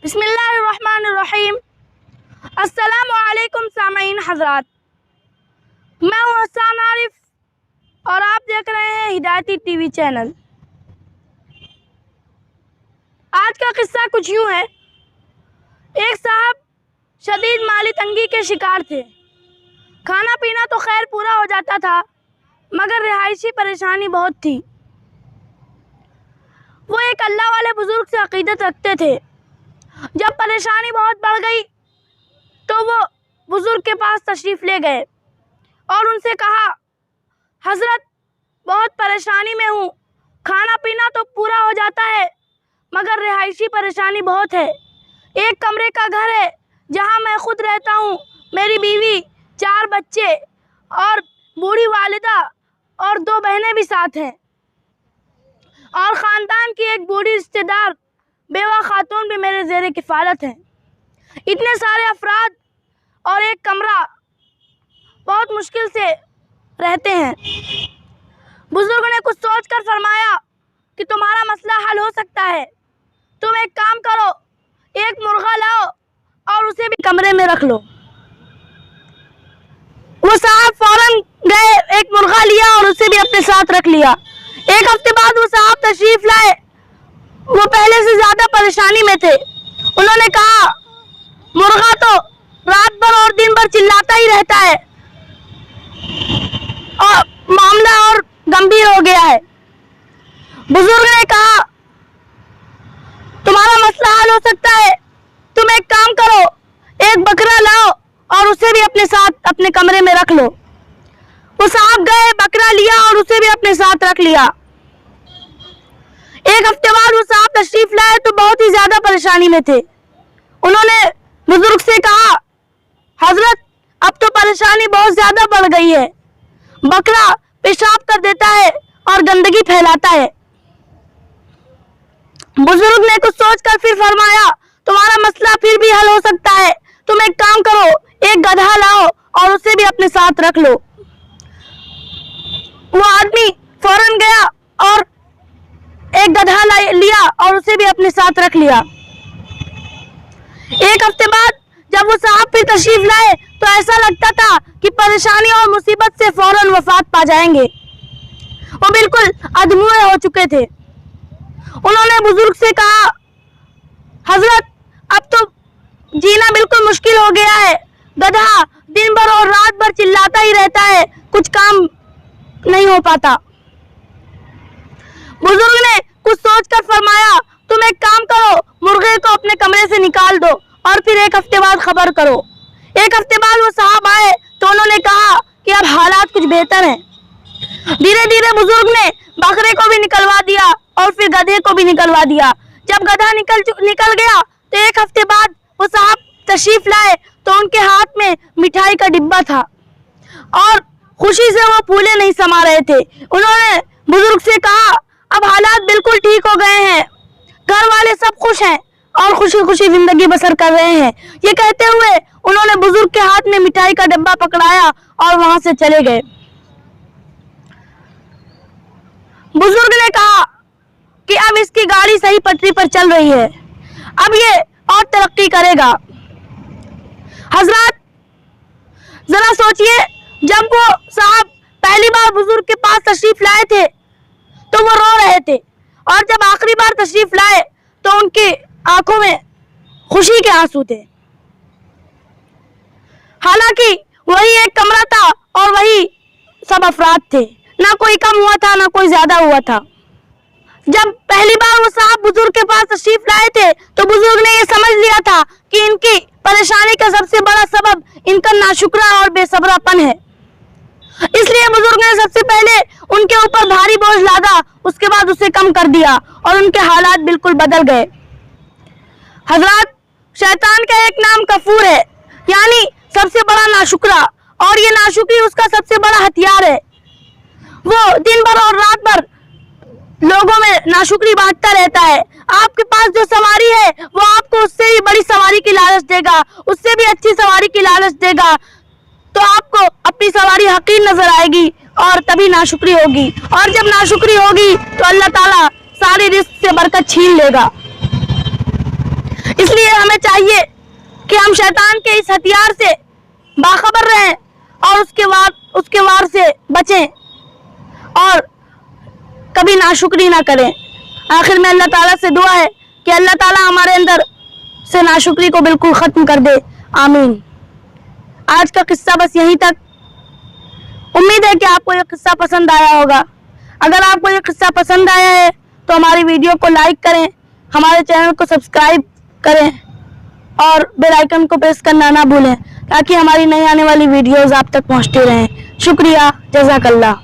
بسم اللہ الرحمن الرحیم۔ السلام علیکم سامعین حضرات، میں ہوں حسان عارف اور آپ دیکھ رہے ہیں ہدایتی ٹی وی چینل۔ آج کا قصہ کچھ یوں ہے۔ ایک صاحب شدید مالی تنگی کے شکار تھے۔ کھانا پینا تو خیر پورا ہو جاتا تھا، مگر رہائشی پریشانی بہت تھی۔ وہ ایک اللہ والے بزرگ سے عقیدت رکھتے تھے۔ جب پریشانی بہت بڑھ گئی تو وہ بزرگ کے پاس تشریف لے گئے اور ان سے کہا، حضرت بہت پریشانی میں ہوں، کھانا پینا تو پورا ہو جاتا ہے مگر رہائشی پریشانی بہت ہے۔ ایک کمرے کا گھر ہے جہاں میں خود رہتا ہوں، میری بیوی، 4 بچے اور بوڑھی والدہ اور 2 بہنیں بھی ساتھ ہیں، اور خاندان کی ایک بوڑھی رشتہ دار بیوہ خاتون بھی میرے زیر کفالت ہیں۔ اتنے سارے افراد اور ایک کمرہ، بہت مشکل سے رہتے ہیں۔ بزرگ نے کچھ سوچ کر فرمایا کہ تمہارا مسئلہ حل ہو سکتا ہے۔ تم ایک کام کرو، ایک مرغا لاؤ اور اسے بھی کمرے میں رکھ لو۔ وہ صاحب فوراً گئے، ایک مرغا لیا اور اسے بھی اپنے ساتھ رکھ لیا۔ ایک ہفتے بعد وہ صاحب تشریف لائے۔ وہ پہلے سے زیادہ پریشانی میں تھے۔ انہوں نے کہا، مرغا تو رات بھر اور دن بھر چلاتا ہی رہتا ہے اور معاملہ اور گمبھیر ہو گیا ہے۔ بزرگ نے کہا، تمہارا مسئلہ حل ہو سکتا ہے۔ تم ایک کام کرو، ایک بکرا لاؤ اور اسے بھی اپنے ساتھ اپنے کمرے میں رکھ لو۔ وہ صاحب گئے، بکرا لیا اور اسے بھی اپنے ساتھ رکھ لیا۔ ایک ہفتے بعد وہ صاحب تشریف لائے تو بہت ہی زیادہ پریشانی میں تھے۔ انہوں نے بزرگ سے کہا، حضرت اب تو پریشانی بہت زیادہ بڑھ گئی ہے، بکرا پیشاب کر دیتا ہے اور گندگی پھیلاتا ہے۔ بزرگ نے کچھ سوچ کر پھر فرمایا، تمہارا مسئلہ پھر بھی حل ہو سکتا ہے۔ تم ایک کام کرو، ایک گدھا لاؤ اور اسے بھی اپنے ساتھ رکھ لو۔ وہ آدمی فوراً گیا اور ایک گدھا لیا اور اسے بھی اپنے ساتھ رکھ لیا۔ ایک ہفتے بعد جب وہ صاحب پھر تشریف لائے تو ایسا لگتا تھا کہ پریشانی اور مصیبت سے فوراً وفات پا جائیں گے۔ وہ بالکل ادھموئے ہو چکے تھے۔ انہوں نے بزرگ سے کہا، حضرت اب تو جینا بالکل مشکل ہو گیا ہے، گدھا دن بھر اور رات بھر چلاتا ہی رہتا ہے، کچھ کام نہیں ہو پاتا۔ بزرگ نے کچھ سوچ کر فرمایا، تم ایک کام کرو، مرغے کو اپنے کمرے سے نکال دو اور پھر ایک ہفتے بعد خبر کرو۔ ایک ہفتے بعد وہ صاحب آئے تو انہوں نے کہا کہ اب حالات کچھ بہتر ہیں۔ دھیرے دھیرے بزرگ نے بکرے کو بھی نکلوا دیا اور پھر گدھے کو بھی نکلوا دیا۔ جب گدھا نکل گیا تو ایک ہفتے بعد وہ صاحب تشریف لائے تو ان کے ہاتھ میں مٹھائی کا ڈبہ تھا اور خوشی سے وہ پھولے نہیں سما رہے تھے۔ انہوں نے بزرگ سے کہا، اب حالات بالکل ٹھیک ہو گئے ہیں، گھر والے سب خوش ہیں اور خوشی خوشی زندگی بسر کر رہے ہیں۔ یہ کہتے ہوئے انہوں نے بزرگ کے ہاتھ میں مٹھائی کا ڈبہ پکڑایا اور وہاں سے چلے گئے۔ بزرگ نے کہا کہ اب اس کی گاڑی صحیح پٹری پر چل رہی ہے، اب یہ اور ترقی کرے گا۔ حضرات ذرا سوچئے، جب وہ صاحب پہلی بار بزرگ کے پاس تشریف لائے تھے تو وہ رو رہے تھے، اور جب آخری بار تشریف لائے تو ان کی آنکھوں میں خوشی کے آنسو تھے۔ حالانکہ وہی ایک کمرہ تھا اور وہی سب افراد تھے، نہ کوئی کم ہوا تھا نہ کوئی زیادہ ہوا تھا۔ جب پہلی بار وہ صاحب بزرگ کے پاس تشریف لائے تھے تو بزرگ نے یہ سمجھ لیا تھا کہ ان کی پریشانی کا سب سے بڑا سبب ان کا ناشکرا اور بے صبرا پن ہے۔ اس لیے بزرگ نے سب سے پہلے ان کے اوپر بھاری بوجھ لادا، اس کے بعد اسے کم کر دیا اور ان کے حالات بالکل بدل گئے۔ حضرات، شیطان کا ایک نام کفور ہے، یعنی سب سے بڑا ناشکرا، اور یہ ناشکری اس کا سب سے بڑا ہتھیار ہے۔ وہ دن بھر اور رات بھر لوگوں میں ناشکری بانٹتا رہتا ہے۔ آپ کے پاس جو سواری ہے وہ آپ کو اس سے بھی بڑی سواری کی لالچ دے گا، اس سے بھی اچھی سواری کی لالچ دے گا، تو آپ کو اپنی سواری حقیر نظر آئے گی اور تبھی ناشکری ہوگی، اور جب ناشکری ہوگی تو اللہ تعالیٰ ساری رزق سے برکت چھین لے گا۔ اس لیے ہمیں چاہیے کہ ہم شیطان کے اس ہتھیار سے باخبر رہیں اور اس کے وار سے بچیں اور کبھی ناشکری نہ کریں. آخر میں اللہ تعالیٰ سے دعا ہے کہ اللہ تعالیٰ ہمارے اندر سے ناشکری کو بالکل ختم کر دے. آمین. آج کا قصہ بس یہیں تک. امید ہے کہ آپ کو یہ قصہ پسند آیا ہوگا. اگر آپ کو یہ قصہ پسند آیا ہے تو ہماری ویڈیو کو لائک کریں, ہمارے چینل کو سبسکرائب کریں اور بیل آئیکن کو پریس کرنا نہ بھولیں تاکہ ہماری نئی آنے والی ویڈیوز آپ تک پہنچتی رہیں. شکریہ. جزاک اللہ.